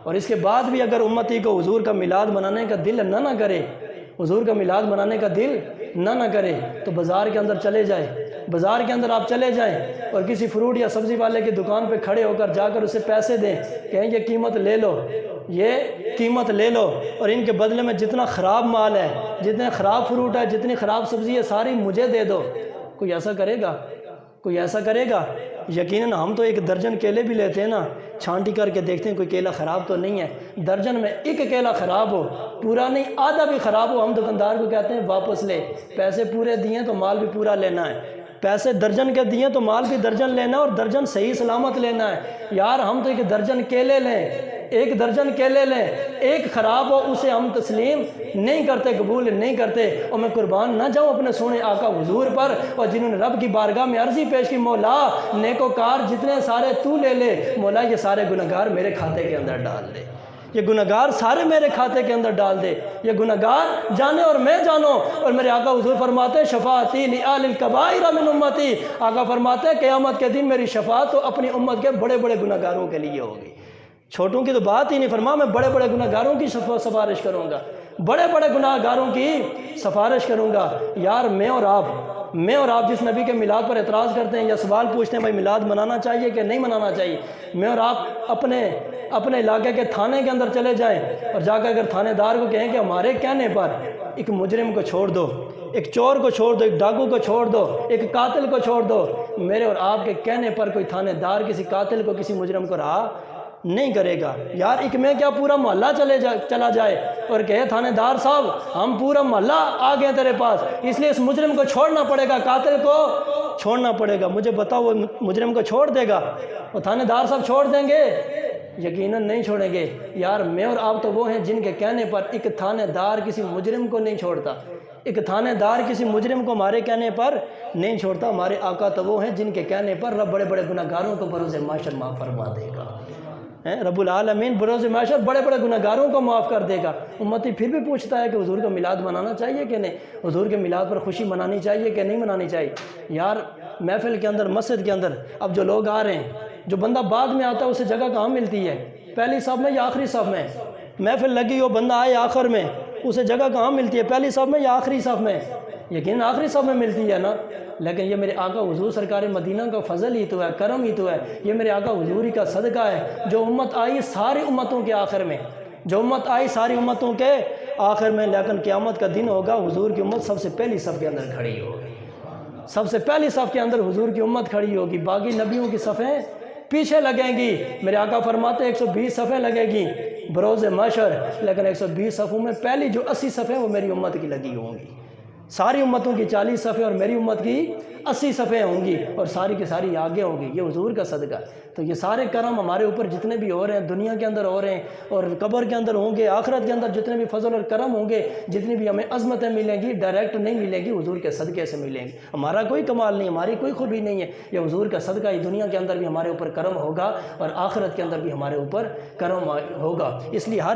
اور اس کے بعد بھی اگر امتی کو حضور کا میلاد منانے کا دل نہ کرے، حضور کا میلاد منانے کا دل نہ کرے، تو بازار کے اندر چلے جائیں، بازار کے اندر آپ چلے جائیں اور کسی فروٹ یا سبزی والے کی دکان پہ کھڑے ہو کر جا کر اسے پیسے دیں، کہیں یہ قیمت لے لو، یہ قیمت لے لو، اور ان کے بدلے میں جتنا خراب مال ہے، جتنے خراب فروٹ ہے، جتنی خراب سبزی ہے، ساری مجھے دے دو۔ کوئی ایسا کرے گا؟ کوئی ایسا کرے گا؟ یقیناً ہم تو ایک درجن کیلے بھی لیتے ہیں نا، چھانٹی کر کے دیکھتے ہیں کوئی کیلا خراب تو نہیں ہے، درجن میں ایک کیلا خراب ہو، پورا نہیں آدھا بھی خراب ہو، ہم دکاندار کو کہتے ہیں واپس لے، پیسے پورے دیے تو مال بھی پورا لینا ہے، پیسے درجن کے دیے تو مال بھی درجن لینا ہے، اور درجن صحیح سلامت لینا ہے۔ یار ہم تو ایک درجن کیلے لیں، ایک درجن کیلے لیں، ایک خراب ہو اسے ہم تسلیم نہیں کرتے، قبول نہیں کرتے۔ اور میں قربان نہ جاؤں اپنے سونے آقا حضور پر، اور جنہوں نے رب کی بارگاہ میں عرضی پیش کی، مولا نیکوکار جتنے سارے تو لے لے، مولا یہ سارے گنہگار میرے کھاتے کے اندر ڈال دے، یہ گنہگار سارے میرے کھاتے کے اندر ڈال دے، یہ گنہگار جانے اور میں جانوں۔ اور میرے آقا حضور فرماتے ہیں شفاعتی لآل الکبائر من امتی، آقا فرماتے ہیں قیامت کے دن میری شفاعت تو اپنی امت کے بڑے بڑے گنہگاروں کے لیے ہوگی، چھوٹوں کی تو بات ہی نہیں، فرما میں بڑے بڑے گنہگاروں کی سفارش کروں گا، بڑے بڑے گنہگاروں کی سفارش کروں گا۔ یار میں اور آپ جس نبی کے میلاد پر اعتراض کرتے ہیں یا سوال پوچھتے ہیں بھائی میلاد منانا چاہیے کہ نہیں منانا چاہیے، میں اور آپ اپنے علاقے کے تھانے کے اندر چلے جائیں اور جا کر اگر تھانے دار کو کہیں کہ ہمارے کہنے پر ایک مجرم کو چھوڑ دو، ایک چور کو چھوڑ دو، ایک ڈاکو کو چھوڑ دو، ایک قاتل کو چھوڑ دو، میرے اور آپ کے کہنے پر کوئی تھانے دار کسی قاتل کو، کسی مجرم کو رہا نہیں کرے گا۔ یار ایک میں کیا پورا محلہ چلا جائے اور کہے تھانے دار صاحب ہم پورا محلہ آ گئے تیرے پاس، اس لیے اس مجرم کو چھوڑنا پڑے گا، قاتل کو چھوڑنا پڑے گا، مجھے بتاؤ وہ مجرم کو چھوڑ دے گا؟ وہ تھانے دار صاحب چھوڑ دیں گے؟ یقیناً نہیں چھوڑیں گے۔ یار میں اور آپ تو وہ ہیں جن کے کہنے پر ایک تھانے دار کسی مجرم کو نہیں چھوڑتا، ایک تھانے دار کسی مجرم کو ہمارے کہنے پر نہیں چھوڑتا۔ ہمارے آقا تو وہ ہیں جن کے کہنے پر رب بڑے بڑے گنہگاروں کو بروز محشر معاف فرما دے گا، رب العالمین بروز محشر بڑے بڑے گنہگاروں کو معاف کر دے گا۔ امتی پھر بھی پوچھتا ہے کہ حضور کا میلاد منانا چاہیے کہ نہیں، حضور کے میلاد پر خوشی منانی چاہیے کہ نہیں منانی چاہیے۔ یار محفل کے اندر، مسجد کے اندر اب جو لوگ آ رہے ہیں، جو بندہ بعد میں آتا ہے اسے جگہ کہاں ملتی ہے؟ پہلی صف میں یا آخری صف میں؟ محفل لگی ہو بندہ آئے آخر میں، اسے جگہ کہاں ملتی ہے؟ پہلی صف میں یا آخری صف میں؟ یقین آخری صف میں ملتی ہے نا۔ لیکن یہ میرے آقا حضور سرکار مدینہ کا فضل ہی تو ہے، کرم ہی تو ہے، یہ میرے آقا حضور ہی کا صدقہ ہے۔ جو امت آئی ساری امتوں کے آخر میں، جو امت آئی ساری امتوں کے آخر میں، لیکن قیامت کا دن ہوگا حضور کی امت سب سے پہلی صف کے اندر کھڑی ہوگی، سب سے پہلی صف کے اندر حضور کی امت کھڑی ہوگی، باقی نبیوں کی صفیں پیچھے لگیں گی۔ میرے آقا فرماتے 120 صفیں لگے گی بروز محشر، لیکن 120 صفوں میں پہلی جو 80 صفیں وہ میری امت کی لگی ہوں گی، ساری امتوں کی 40 صفیں اور میری امت کی 80 صفیں ہوں گی، اور ساری کی ساری آگے ہوں گی۔ یہ حضور کا صدقہ ہے۔ تو یہ سارے کرم ہمارے اوپر جتنے بھی ہو رہے ہیں، دنیا کے اندر ہو رہے ہیں اور قبر کے اندر ہوں گے، آخرت کے اندر جتنے بھی فضل اور کرم ہوں گے، جتنی بھی ہمیں عظمتیں ملیں گی، ڈائریکٹ نہیں ملیں گی، حضور کے صدقے سے ملیں گی۔ ہمارا کوئی کمال نہیں، ہماری کوئی خوبی نہیں ہے، یہ حضور کا صدقہ ہی۔ دنیا کے اندر بھی ہمارے اوپر کرم ہوگا اور آخرت کے اندر بھی ہمارے اوپر کرم ہوگا۔ اس لیے ہر